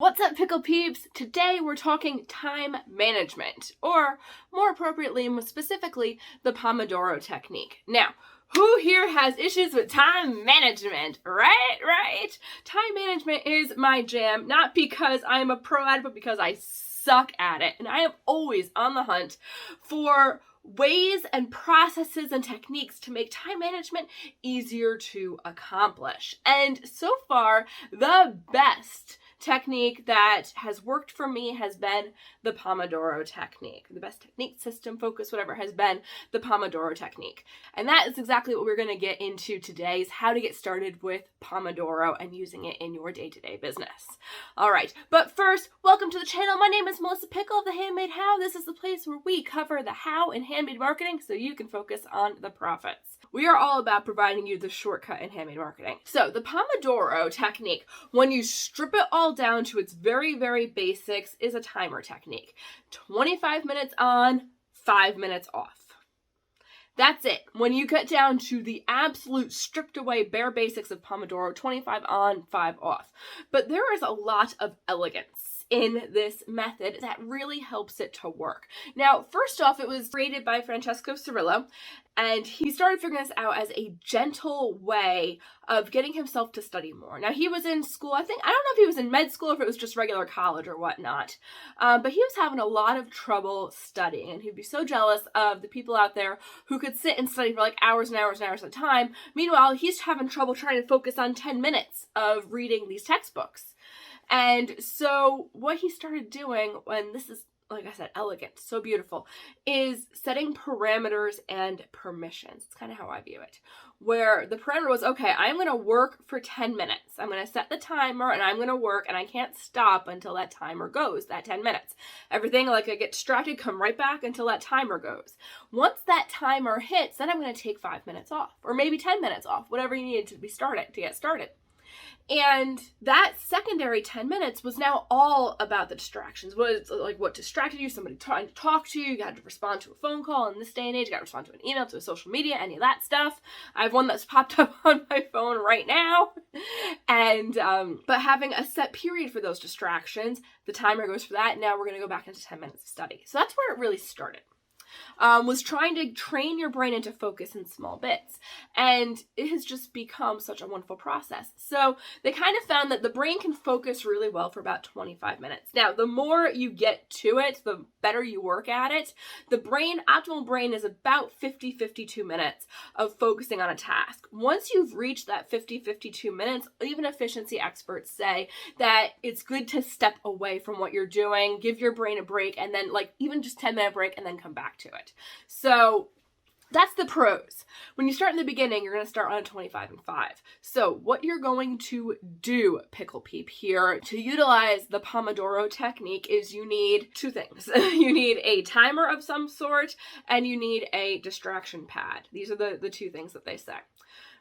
What's up, Pickle Peeps? Today we're talking time management, or more appropriately and specifically, the Pomodoro Technique. Now, who here has issues with time management? Right? Time management is my jam, not because I'm a pro at it, but because I suck at it. And I am always on the hunt for ways and processes and techniques to make time management easier to accomplish. And so far, the best technique that has worked for me has been the Pomodoro Technique. The best technique, system, focus, whatever, has been the Pomodoro Technique. And that is exactly what we're going to get into today, is how to get started with Pomodoro and using it in your day-to-day business. All right, but first, welcome to the channel. My name is Melissa Pikul of The Handmade How. This is the place where we cover the how in handmade marketing so you can focus on the profits. We are all about providing you the shortcut in handmade marketing. So the Pomodoro Technique, when you strip it all down to its very basics, is a timer technique. 25 minutes on, 5 minutes off. That's it. When you get down to the absolute stripped away bare basics of Pomodoro, 25 on, 5 off. But there is a lot of elegance in this method that really helps it to work. Now, first off, it was created by Francesco Cirillo, and he started figuring this out as a gentle way of getting himself to study more. Now, he was in school, I don't know if he was in med school or if it was just regular college or whatnot, but he was having a lot of trouble studying, and he'd be so jealous of the people out there who could sit and study for like hours and hours and hours at a time. Meanwhile, he's having trouble trying to focus on 10 minutes of reading these textbooks. And so what he started doing, when this is, like I said, elegant, so beautiful, is setting parameters and permissions. It's kind of how I view it. Where the parameter was, okay, I'm going to work for 10 minutes. I'm going to set the timer and I'm going to work, and I can't stop until that timer goes, that 10 minutes. Everything, like I get distracted, come right back until that timer goes. Once that timer hits, then I'm going to take 5 minutes off, or maybe 10 minutes off, whatever you needed to get started. And that secondary 10 minutes was now all about the distractions. What distracted you, somebody trying to talk to you, you got to respond to a phone call in this day and age, you got to respond to an email, to a social media, any of that stuff. I have one that's popped up on my phone right now. And, but having a set period for those distractions, the timer goes for that, and now we're going to go back into 10 minutes of study. So that's where it really started. Was trying to train your brain into focus in small bits. And it has just become such a wonderful process. So they kind of found that the brain can focus really well for about 25 minutes. Now, the more you get to it, the better you work at it. The optimal brain is about 52 minutes of focusing on a task. Once you've reached that 52 minutes, even efficiency experts say that it's good to step away from what you're doing, give your brain a break, and then even just 10-minute break, and then come back to it. So that's the pros. When you start in the beginning, you're going to start on 25 and 5. So what you're going to do, Pickle Peep, here to utilize the Pomodoro Technique is you need two things. You need a timer of some sort, and you need a distraction pad. These are the two things that they say.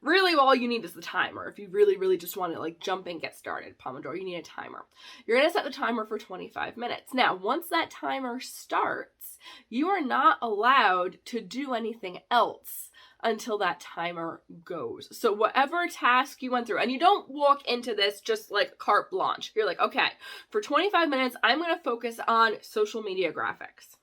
Really, all you need is the timer. If you really just want to jump and get started, Pomodoro, you need a timer. You're going to set the timer for 25 minutes. Now, once that timer starts, you are not allowed to do anything else until that timer goes. So whatever task you went through, and you don't walk into this just like carte blanche. You're like, okay, for 25 minutes, I'm going to focus on social media graphics.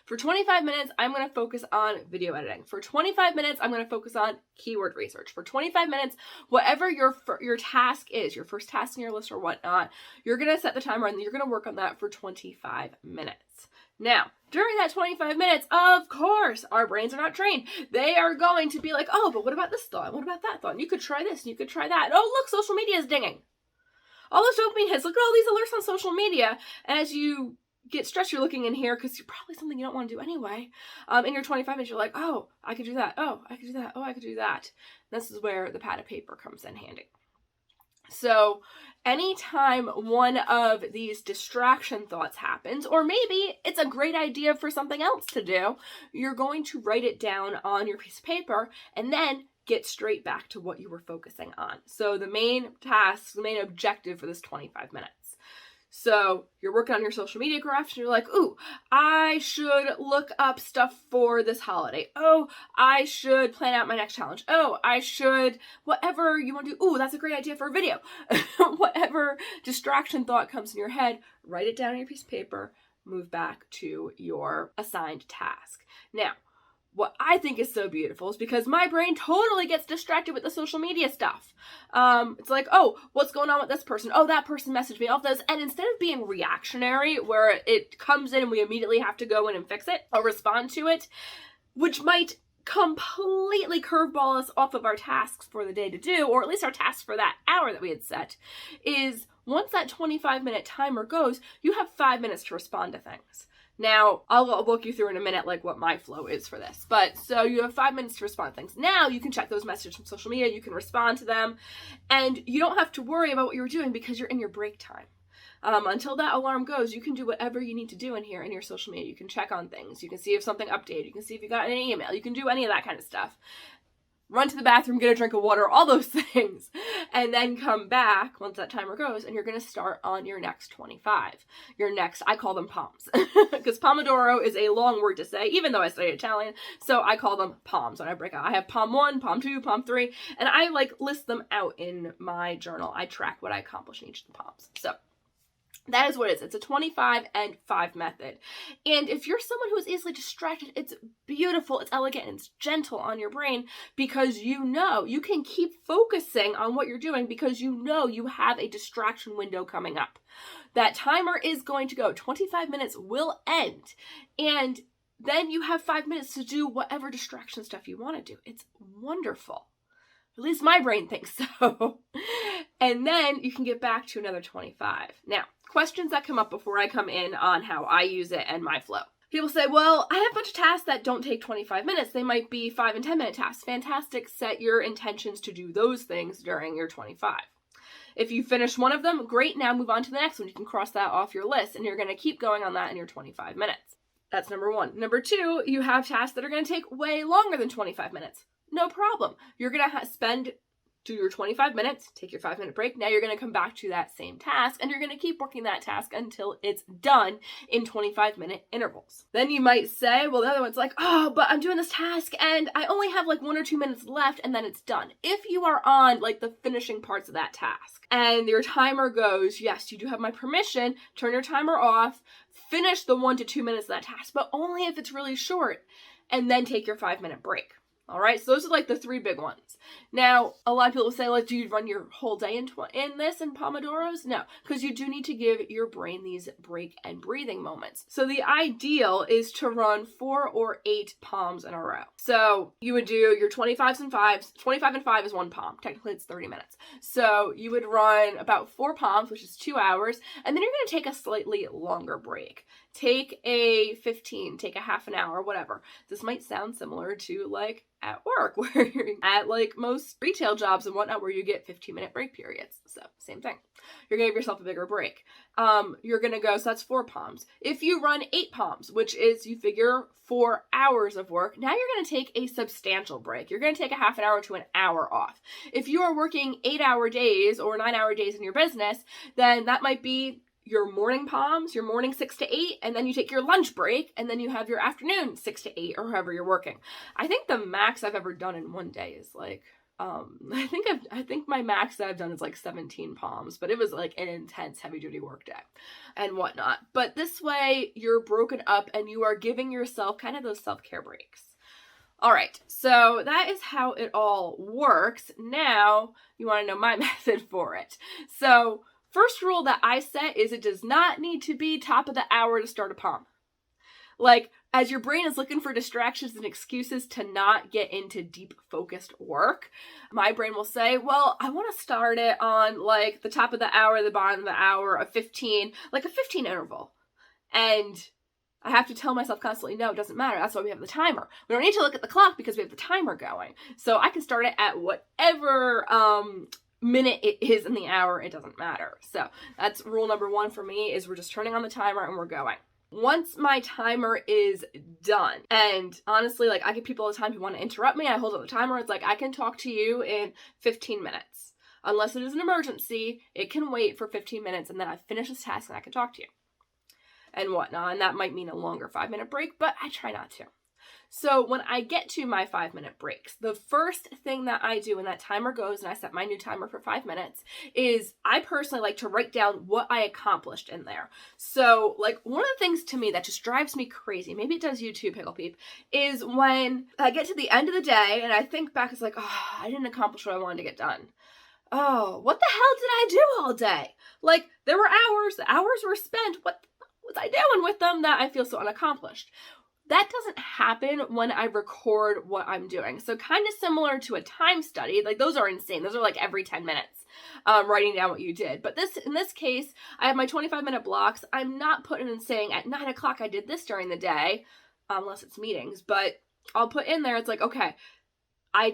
For 25 minutes, I'm going to focus on video editing. For 25 minutes, I'm going to focus on keyword research. For 25 minutes, whatever your task is, your first task in your list or whatnot, you're going to set the timer and you're going to work on that for 25 minutes. Now, during that 25 minutes, of course, our brains are not trained. They are going to be like, oh, but what about this thought? What about that thought? And you could try this and you could try that. Oh, look, social media is dinging. All the dopamine hits. Look at all these alerts on social media. And as you get stressed, you're looking in here because you're probably something you don't want to do anyway. In your 25 minutes, you're like, oh, I could do that. Oh, I could do that. Oh, I could do that. This is where the pad of paper comes in handy. So anytime one of these distraction thoughts happens, or maybe it's a great idea for something else to do, you're going to write it down on your piece of paper and then get straight back to what you were focusing on. So the main task, the main objective for this 25 minutes. So you're working on your social media graph and you're like, ooh, I should look up stuff for this holiday. Oh, I should plan out my next challenge. Oh, I should, whatever you want to do. Ooh, that's a great idea for a video. Whatever distraction thought comes in your head, write it down on your piece of paper, move back to your assigned task. Now, what I think is so beautiful is because my brain totally gets distracted with the social media stuff. It's like, oh, what's going on with this person? Oh, that person messaged me, all this. And instead of being reactionary, where it comes in and we immediately have to go in and fix it or respond to it, which might completely curveball us off of our tasks for the day to do, or at least our tasks for that hour that we had set, is once that 25-minute timer goes, you have 5 minutes to respond to things. Now, I'll walk you through in a minute like what my flow is for this. But so you have 5 minutes to respond to things. Now you can check those messages from social media, you can respond to them, and you don't have to worry about what you're doing because you're in your break time. Until that alarm goes, you can do whatever you need to do in here in your social media. You can check on things. You can see if something updated. You can see if you got an email. You can do any of that kind of stuff. Run to the bathroom, get a drink of water, all those things, and then come back once that timer goes, and you're going to start on your next 25. Your next, I call them POMs, because Pomodoro is a long word to say, even though I study Italian, so I call them POMs when I break out. I have POM 1, POM 2, POM 3, and I list them out in my journal. I track what I accomplish in each of the POMs. So that is what it is. It's a 25 and 5 method. And if you're someone who is easily distracted, it's beautiful, it's elegant, and it's gentle on your brain because you know you can keep focusing on what you're doing because you know you have a distraction window coming up. That timer is going to go. 25 minutes will end. And then you have 5 minutes to do whatever distraction stuff you want to do. It's wonderful. At least my brain thinks so. And then you can get back to another 25. Now, questions that come up before I come in on how I use it and my flow. People say, well, I have a bunch of tasks that don't take 25 minutes. They might be 5 and 10 minute tasks. Fantastic. Set your intentions to do those things during your 25. If you finish one of them, great. Now move on to the next one. You can cross that off your list and you're going to keep going on that in your 25 minutes. That's number one. Number two, you have tasks that are going to take way longer than 25 minutes. No problem. You're going to do your 25 minutes, take your 5-minute break. Now you're going to come back to that same task and you're going to keep working that task until it's done in 25-minute intervals. Then you might say, well, the other one's like, oh, but I'm doing this task and I only have 1 or 2 minutes left and then it's done. If you are on the finishing parts of that task and your timer goes, yes, you do have my permission, turn your timer off, finish the 1 to 2 minutes of that task, but only if it's really short, and then take your 5-minute break. All right, so those are the 3 big ones. Now, a lot of people will say, do you run your whole day in Pomodoros? No, because you do need to give your brain these break and breathing moments. So the ideal is to run 4 or 8 POMs in a row. So you would do your 25s and 5s. 25 and 5 is 1 POM. Technically, it's 30 minutes. So you would run about 4 POMs, which is 2 hours, and then you're going to take a slightly longer break. Take a 15, take a half an hour, whatever. This might sound similar to at work, where you're at most retail jobs and whatnot, where you get 15-minute break periods. So same thing. You're going to give yourself a bigger break. You're going to go, so that's 4 POMs. If you run 8 POMs, which is, you figure 4 hours of work, now you're going to take a substantial break. You're going to take a half an hour to an hour off. If you are working 8-hour days or 9-hour days in your business, then that might be your morning POMs, your morning 6 to 8, and then you take your lunch break, and then you have your afternoon 6 to 8, or however you're working. I think the max I've ever done in one day is I think my max that I've done is 17 POMs, but it was an intense heavy duty work day and whatnot. But this way you're broken up and you are giving yourself kind of those self-care breaks. All right, so that is how it all works. Now you want to know my method for it. So first rule that I set is it does not need to be top of the hour to start a POM. As your brain is looking for distractions and excuses to not get into deep focused work, my brain will say, well, I want to start it on the top of the hour, the bottom of the hour, a 15 interval. And I have to tell myself constantly, no, it doesn't matter. That's why we have the timer. We don't need to look at the clock because we have the timer going. So I can start it at whatever minute it is in the hour, it doesn't matter. So that's rule number 1 for me, is we're just turning on the timer and we're going. Once my timer is done, and honestly, I get people all the time who want to interrupt me, I hold up the timer, it's I can talk to you in 15 minutes. Unless it is an emergency, it can wait for 15 minutes and then I finish this task and I can talk to you and whatnot. And that might mean a longer 5-minute break, but I try not to. So when I get to my 5-minute breaks, the first thing that I do when that timer goes and I set my new timer for 5 minutes is I personally like to write down what I accomplished in there. So like one of the things to me that just drives me crazy, maybe it does you too, Pickle Peep, is when I get to the end of the day and I think back, it's like, oh, I didn't accomplish what I wanted to get done. Oh, what the hell did I do all day? Like there were hours, the hours were spent. What was I doing with them that I feel so unaccomplished? That doesn't happen when I record what I'm doing. So kind of similar to a time study, like those are insane. Those are like every 10 minutes, writing down what you did. But in this case, I have my 25-minute blocks. I'm not putting in saying at 9 o'clock I did this during the day, unless it's meetings, but I'll put in there, it's like, okay, I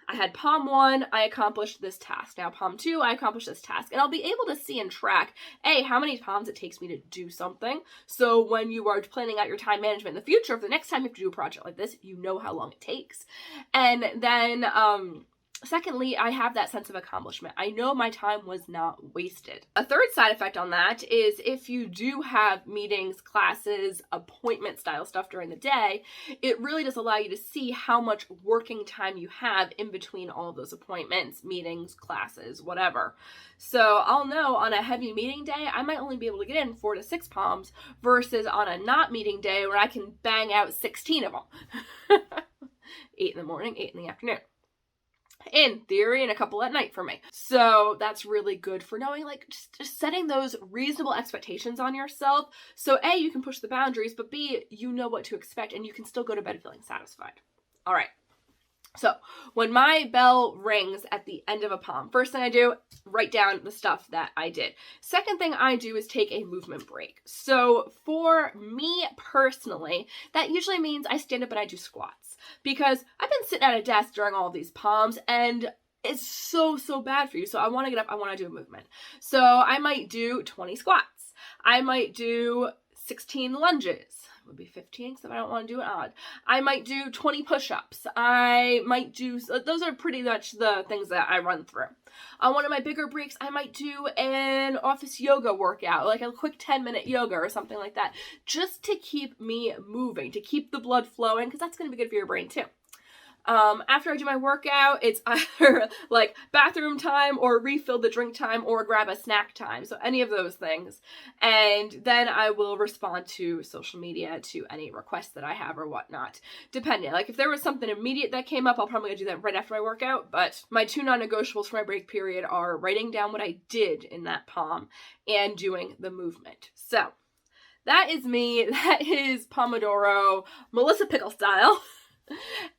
had POM 1, I accomplished this task. Now POM 2, I accomplished this task. And I'll be able to see and track, A, how many POMs it takes me to do something. So when you are planning out your time management in the future, if the next time you have to do a project like this, you know how long it takes. And then, secondly, I have that sense of accomplishment. I know my time was not wasted. A third side effect on that is if you do have meetings, classes, appointment style stuff during the day, it really does allow you to see how much working time you have in between all of those appointments, meetings, classes, whatever. So I'll know on a heavy meeting day, I might only be able to get in 4 to 6 POMs versus on a not meeting day where I can bang out 16 of them. 8 in the morning, 8 in the afternoon. In theory, and a couple at night for me. So that's really good for knowing, like, just setting those reasonable expectations on yourself. So A, you can push the boundaries, but B, you know what to expect and you can still go to bed feeling satisfied. All right. So when my bell rings at the end of a POM, first thing I do, write down the stuff that I did. Second thing I do is take a movement break. So for me personally, that usually means I stand up and I do squats because I've been sitting at a desk during all of these POMs and it's so bad for you. So I want to get up, I want to do a movement. So I might do 20 squats. I might do 16 lunges. Would be 15 because I don't want to do it odd. I might do 20 push-ups. I might do, those are pretty much the things that I run through. On one of my bigger breaks, I might do an office yoga workout, like a quick 10-minute yoga or something like that, just to keep me moving, to keep the blood flowing, because that's going to be good for your brain too. After I do my workout, it's either like bathroom time or refill the drink time or grab a snack time. So any of those things. And then I will respond to social media to any requests that I have or whatnot, depending. Like if there was something immediate that came up, I'll probably do that right after my workout. But my 2 non-negotiables for my break period are writing down what I did in that POM and doing the movement. So that is me. That is Pomodoro, Melissa Pickle style.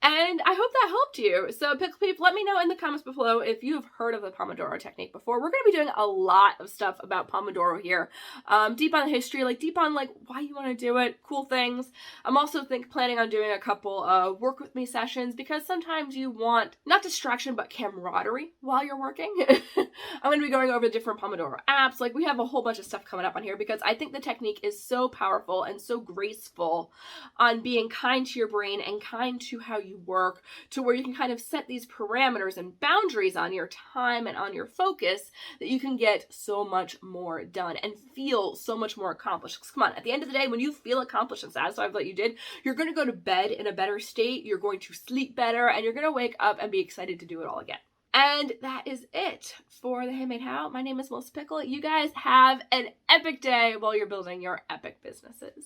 And I hope that helped you. So Pickle Peep, let me know in the comments below if you've heard of the Pomodoro technique before. We're going to be doing a lot of stuff about Pomodoro here. Deep on the history, like deep on like why you want to do it, cool things. I'm also planning on doing a couple of work with me sessions because sometimes you want not distraction but camaraderie while you're working. I'm going to be going over different Pomodoro apps. Like we have a whole bunch of stuff coming up on here because I think the technique is so powerful and so graceful on being kind to your brain and kind to how you work, to where you can kind of set these parameters and boundaries on your time and on your focus that you can get so much more done and feel so much more accomplished. Because come on, at the end of the day, when you feel accomplished and satisfied with what you did, you're going to go to bed in a better state, you're going to sleep better, and you're going to wake up and be excited to do it all again. And that is it for the Handmade How. My name is Melissa Pickle. You guys have an epic day while you're building your epic businesses.